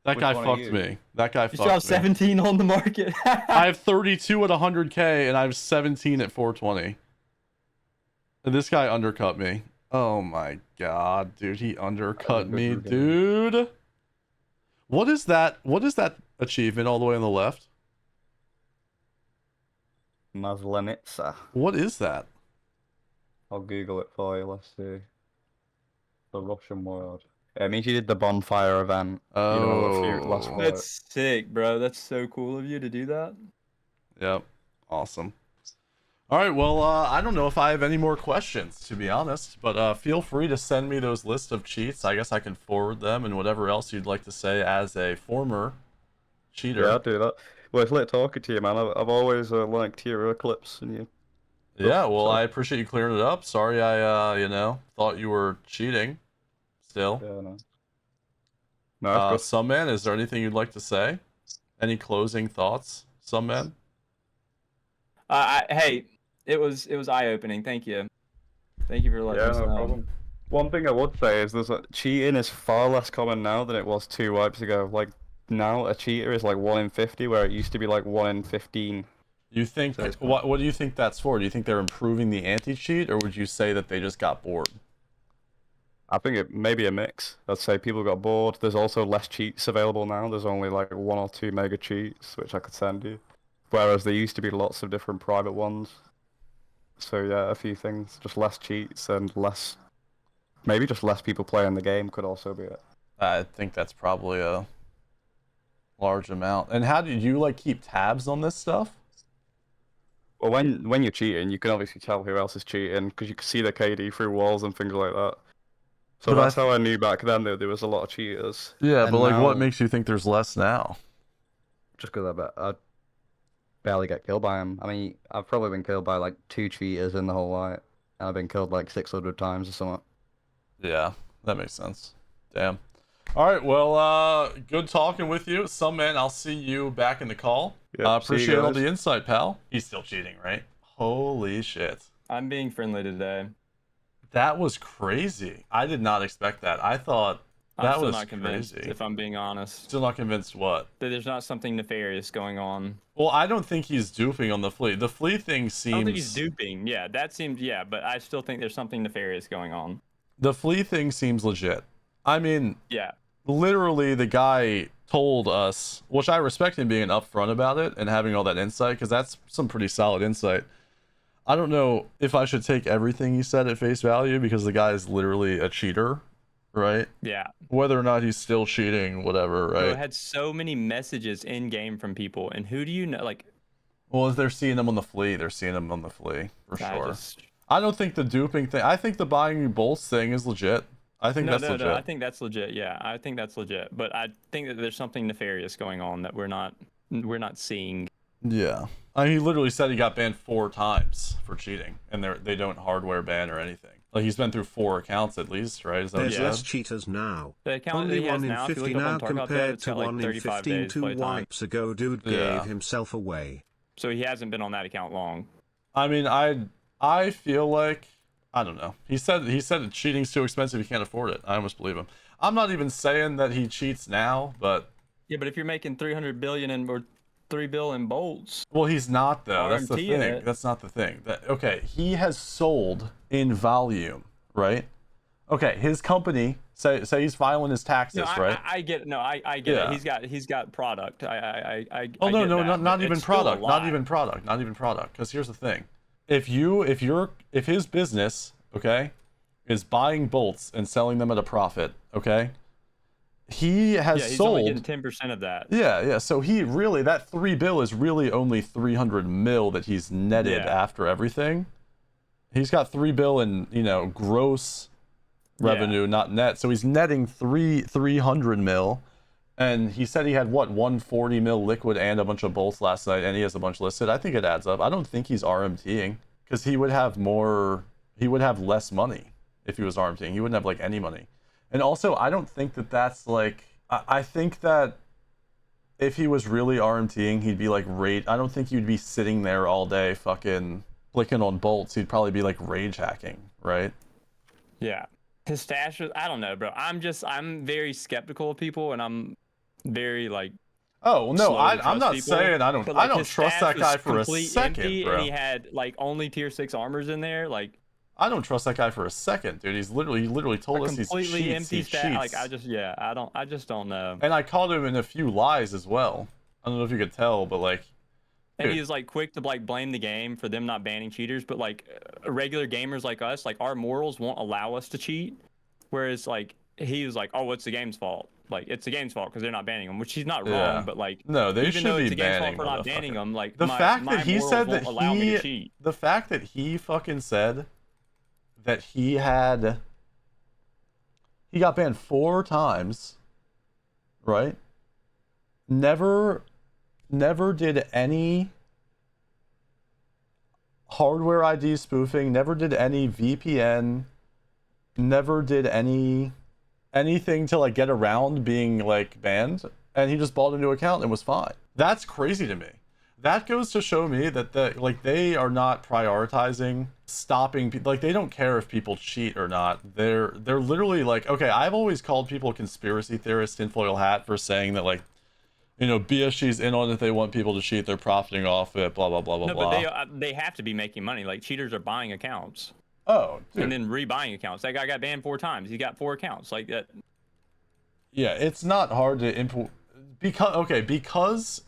That Which guy one are fucked you? me. That guy You still have fucked me. 17 on the market. I have 32 at 100k and I have 17 at 420. And this guy undercut me. Oh my god, dude, he undercut me, dude. What is that? What is that achievement all the way on the left? Maslenitsa. What is that? I'll Google it for you. Let's see. The Russian word. It means you did the bonfire event. You know, a few last Oh. week. That's sick, bro. That's so cool of you to do that. Yep. Awesome. All right, well, I don't know if I have any more questions, to be honest, but feel free to send me those lists of cheats. I guess I can forward them and whatever else you'd like to say as a former cheater. Yeah, I'll do that. Well, it's lit talking to you, man. I've always liked your clips and you. Yeah, well, So- I appreciate you clearing it up. Sorry I, thought you were cheating still. Yeah, no. No, that's good. Some man, is there anything you'd like to say? Any closing thoughts, some man? Hey, it was eye-opening. Thank you. Thank you for letting Yeah, us no know. problem. One thing I would say is cheating is far less common now than it was 2 wipes ago. Like now, a cheater is like 1 in 50, where it used to be like 1 in 15. You think So it's what do you think that's for? Do you think they're improving the anti-cheat, or would you say that they just got bored? I think it may be a mix. I'd say people got bored. There's also less cheats available now. There's only like 1 or 2 mega cheats, which I could send you. Whereas there used to be lots of different private ones. So yeah, a few things. Just less cheats and maybe just less people playing the game could also be it. I think that's probably a large amount. And how did you like keep tabs on this stuff? Well, when you're cheating, you can obviously tell who else is cheating because you can see the KD through walls and things like that. So But that's how I knew back then that there was a lot of cheaters. yeah, And but like, what now, makes you think there's less now? just because I barely get killed by them. I mean, I've probably been killed by like 2 cheaters in the whole night, and I've been killed like 600 times or something. Yeah, that makes sense. Damn. All right, well, good talking with you. Some man, I'll see you back in the call. Yep, see you Appreciate all guys. the insight, pal. He's still cheating, right? Holy shit. I'm being friendly today. That was crazy. I did not expect that. I thought I'm that still was not convinced, crazy. if I'm being honest, Still not convinced what? that there's not something nefarious going on. Well, I don't think he's duping on the flea. The flea thing seems... I don't think he's duping. Yeah, that seems, yeah, but I still think there's something nefarious going on. The flea thing seems legit. I mean, Yeah. literally the guy told us, which I respect him being upfront about it and having all that insight, because that's some pretty solid insight. I don't know if I should take everything he said at face value, because the guy is literally a cheater, right? Yeah. Whether or not he's still cheating, whatever, Bro, right? I had so many messages in game from people, and who do you know? Like, Well, if they're seeing him on the flea, they're seeing him on the flea, for I sure. just... I don't think the duping thing, I think the buying bolts thing is legit. I think that's legit. No, I think that's legit. Yeah, I think that's legit. But I think that there's something nefarious going on that we're not seeing. Yeah. I mean, he literally said he got banned 4 times for cheating, and they don't hardware ban or anything. Like, he's been through 4 accounts at least, right? Is that what There's he less said? cheaters now. The account that Only he has 1 in now, if you 50 look up now on Tarkov, compared it's to got like 1 in 35 15 days 2 playtime. wipes ago. Dude Yeah. gave himself away. So he hasn't been on that account long. I mean, I feel like, I don't know. He said that cheating's too expensive, he can't afford it. I almost believe him. I'm not even saying that he cheats now, but... Yeah, but if you're making 300 billion or 3 billion bolts, Well, he's not, though. That's the RMT in thing. it. That's not the thing. Okay, he has sold in volume, right? Okay, his company, say he's filing his taxes, no, right? I get it. No, I get Yeah. it. He's got product. I Oh, I no, get no, that, not but even it's still a product. Not lie. even product. Not even product. Because here's the thing. If his business, okay, is buying bolts and selling them at a profit, okay, he has Yeah, he's sold... only getting 10% of that. Yeah. So he really, that 3 bill is really only 300 mil that he's netted Yeah. after everything. He's got 3 bill in, gross revenue, not net. So he's netting 300 mil. And he said he had 140 mil liquid and a bunch of bolts last night, and he has a bunch listed. I think it adds up. I don't think he's RMTing, because he would have less money if he was RMTing. He wouldn't have like any money. And also, I don't think that that's like, I think that if he was really RMTing, he'd be like I don't think he'd be sitting there all day fucking clicking on bolts. He'd probably be like rage hacking, right? Yeah. His stash was, I don't know, bro. I'm very skeptical of people, and I'm very like... Oh, no, slow to I'm trust not people, saying I don't but, like, his trust stash that guy was for a complete second, empty, bro. And he had like only tier 6 armors in there, like I don't trust that guy for a second, dude. He literally told us he's completely cheats. empty He stash. cheats. Like I just don't know. And I caught him in a few lies as well. I don't know if you could tell, but like, And dude. he was like quick to like blame the game for them not banning cheaters, but like regular gamers like us, like our morals won't allow us to cheat. Whereas like he was like, oh, it's the game's fault. Like it's the game's fault because they're not banning them, which he's not Yeah. wong. But like, No, they even should though be it's the game's fault banning for not banning motherfucker. them, like The fact my that he morals said won't that allow me to cheat. the fact that he fucking said that he got banned 4 times, right? Never did any hardware ID spoofing, never did any VPN, never did anything to like get around being like banned, and he just bought a new account and was fine. That's crazy to me. That goes to show me that they are not prioritizing stopping people. Like they don't care if people cheat or not. They're literally like, okay, I've always called people conspiracy theorists, tinfoil hat, for saying that like, BSG's in on it. They want people to cheat. They're profiting off it. Blah blah blah blah No, blah. but they have to be making money. Like cheaters are buying accounts Oh, dude. and then rebuying accounts. That guy got banned 4 times. He got 4 accounts. Like that. Yeah, it's not hard to implement because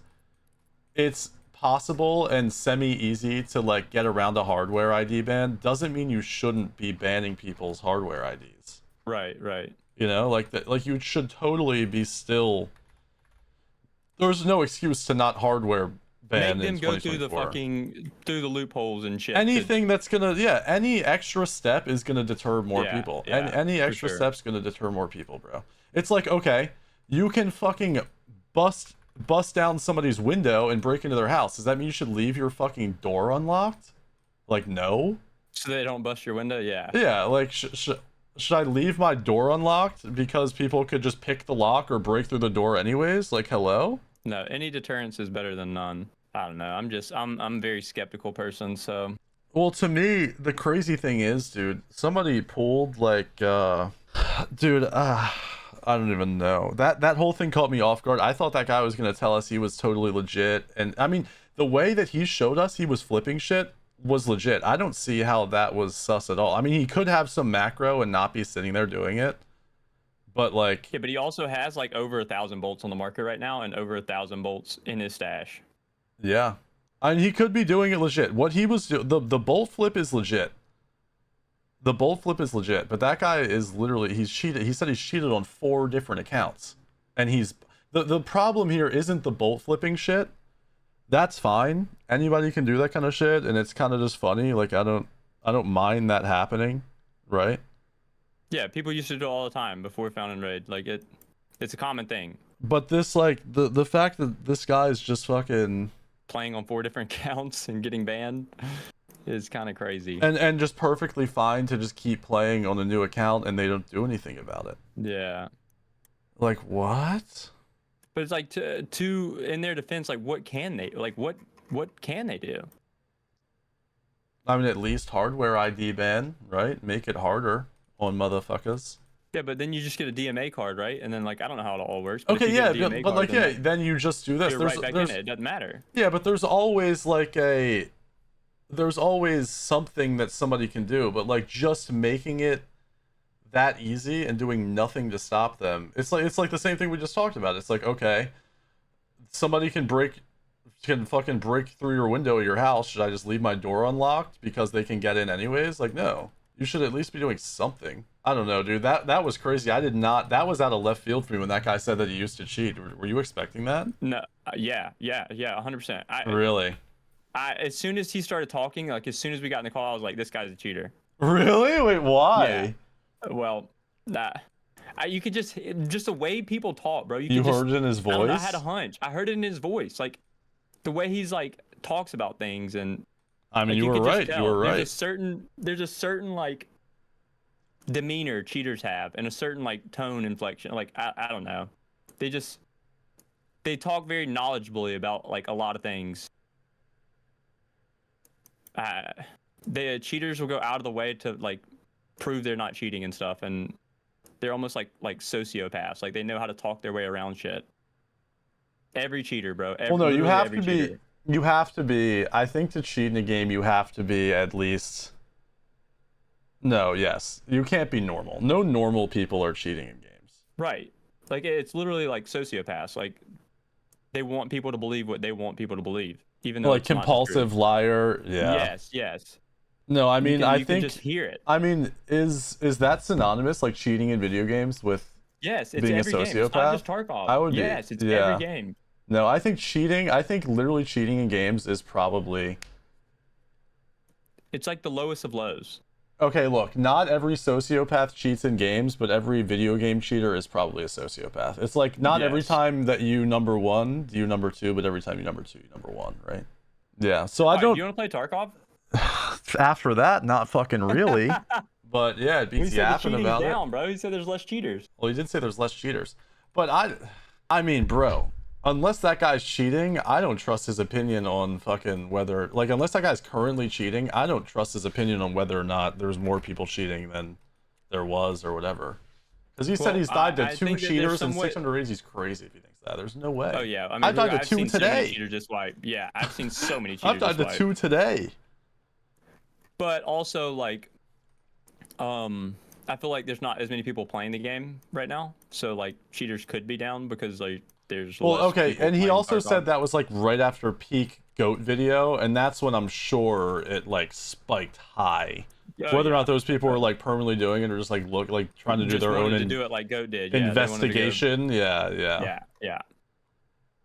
it's possible and semi-easy to like get around a hardware ID ban doesn't mean you shouldn't be banning people's hardware IDs. Right. Like that, like you should totally be still. There's no excuse to not hardware ban Make in them go through the 2024. through the loopholes and shit. Anything that's gonna, yeah, any extra step is gonna deter more Yeah, people. yeah, And any for extra sure. step's gonna deter more people, bro. It's like, okay, you can fucking bust down somebody's window and break into their house. Does that mean you should leave your fucking door unlocked? Like, no. So they don't bust your window. Yeah. Yeah, like, should I leave my door unlocked because people could just pick the lock or break through the door anyways? Like, hello? No, any deterrence is better than none. I don't know. I'm a very skeptical person, so Well, to me, the crazy thing is, dude, somebody pulled like, dude, I don't even know. That whole thing caught me off guard. I thought that guy was gonna tell us he was totally legit, and I mean, the way that he showed us he was flipping shit was legit. I don't see how that was sus at all. I mean, he could have some macro and not be sitting there doing it, but like, yeah. But he also has like over 1,000 bolts on the market right now, and over 1,000 bolts in his stash. yeah, I mean, he could be doing it legit. What he was the bolt flip is legit. The bolt flip is legit, but that guy is literally, he's cheated. He said he's cheated on 4 different accounts, and he's the problem here isn't the bolt flipping shit. That's fine. Anybody can do that kind of shit, and it's kind of just funny. Like, I don't mind that happening, right? Yeah, people used to do it all the time before Found and Raid. Like it's a common thing. But this, like, the fact that this guy is just fucking Playing on 4 different accounts and getting banned is kind of crazy. and just perfectly fine to just keep playing on a new account, and they don't do anything about it. Yeah. Like, what? But it's like to in their defense, like what can they do? I mean, at least hardware ID ban, right? Make it harder on motherfuckers. Yeah, but then you just get a DMA card, right? And then like I don't know how it all works. But if Okay, you get yeah, a DMA but card, like, then yeah, then you just do this. you're right back in it. It doesn't matter. Yeah, but there's always like there's always something that somebody can do, but like just making it that easy and doing nothing to stop them. It's like the same thing we just talked about. It's like, okay, somebody can fucking break through your window of your house. Should I just leave my door unlocked because they can get in anyways? Like, no. You should at least be doing something. I don't know, dude. That was crazy. I did not. That was out of left field for me when that guy said that he used to cheat. Were you expecting that? No, yeah, 100%. Really? As soon as he started talking, like as soon as we got in the call, I was like, this guy's a cheater. Really? Wait, why? Yeah. Well, you could just the way people talk, bro. You could heard it in his voice? I had a hunch. I heard it in his voice, like the way he's like talks about things, and I mean, like, you were right. You were right. There's a certain like demeanor cheaters have, and a certain like tone inflection. Like I don't know. They talk very knowledgeably about like a lot of things. The cheaters will go out of the way to like prove they're not cheating and stuff, and they're almost like sociopaths. Like they know how to talk their way around shit. Every cheater, bro. Well, no, you have to cheater. be. You have to be. I think to cheat in a game, you have to be at least. No, yes, you can't be normal. No normal people are cheating in games. Right. Like it's literally like sociopaths. Like they want people to believe what they want people to believe, even though Like it's not compulsive true. liar. Yeah. Yes. No, I mean, I you think. can just hear it. I mean, is that synonymous, like cheating in video games, with? Yes, it's being a every game. It's not sociopath? just Tarkov. I would be. Yes, it's Yeah. every game. No, I think cheating. I think literally cheating in games is probably. It's like the lowest of lows. Okay, look, not every sociopath cheats in games, but every video game cheater is probably a sociopath. It's like not every Yes. time that you number 1, you number 2, but every time you number 2, you number 1, right? Yeah. So I Alright, don't. you want to play Tarkov? After that, not fucking really. But yeah, it He beats said the yapping cheating's about down, it. bro. He said there's less cheaters. Well, he did say there's less cheaters, but I mean, bro, unless that guy's cheating, I don't trust his opinion on fucking whether, like, unless that guy's currently cheating, I don't trust his opinion on whether or not there's more people cheating than there was or whatever. Because he said Well, he's died to I 2 think that there's cheaters and some way- 600 raids. He's crazy if he thinks that. There's no way. Oh yeah, I mean, I died to I've 2 seen so many today. cheaters just wipe. Yeah, I've seen so many cheaters I've died just to wipe. 2 today. But also like, I feel like there's not as many people playing the game right now, so like cheaters could be down because like there's. Well, less okay, people and he playing also Tarkov. said that was like right after peak goat video, and that's when I'm sure it like spiked high. Oh, Whether or yeah. not those people were like permanently doing it or just like trying to do Just their wanted own to do it like Goat did. Yeah, they wanted to go- investigation. Yeah. Yeah.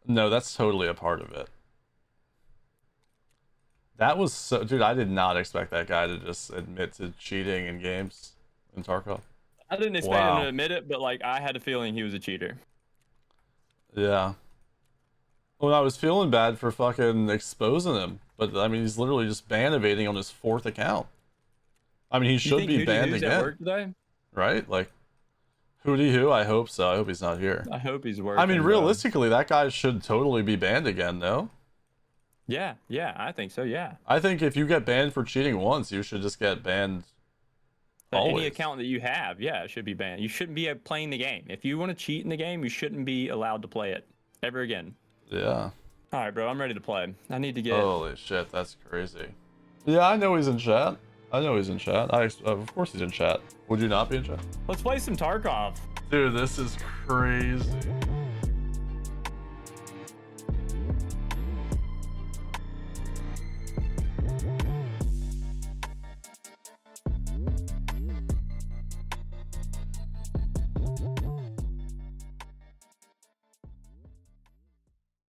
No, that's totally a part of it. That was so, dude. I did not expect that guy to just admit to cheating in games in Tarkov. I didn't expect him Wow. to admit it, but like I had a feeling he was a cheater. Yeah. Well, I was feeling bad for fucking exposing him, but I mean, he's literally just ban evading on his 4th account. I mean, he You should think be Hootie banned Hoo's at again, work today? right? Like, Hootie Who? I hope so. I hope he's not here. I hope he's working. I mean, bro. realistically, that guy should totally be banned again, no? Yeah, I think so. Yeah. I think if you get banned for cheating once, you should just get banned Any always. account that you have, yeah, it should be banned. You shouldn't be playing the game. If you want to cheat in the game, you shouldn't be allowed to play it ever again. Yeah. All right, bro, I'm ready to play. I need to get. Holy shit, that's crazy. Yeah, I know he's in chat. I know he's in chat. Of course he's in chat. Would you not be in chat? Let's play some Tarkov. Dude, this is crazy.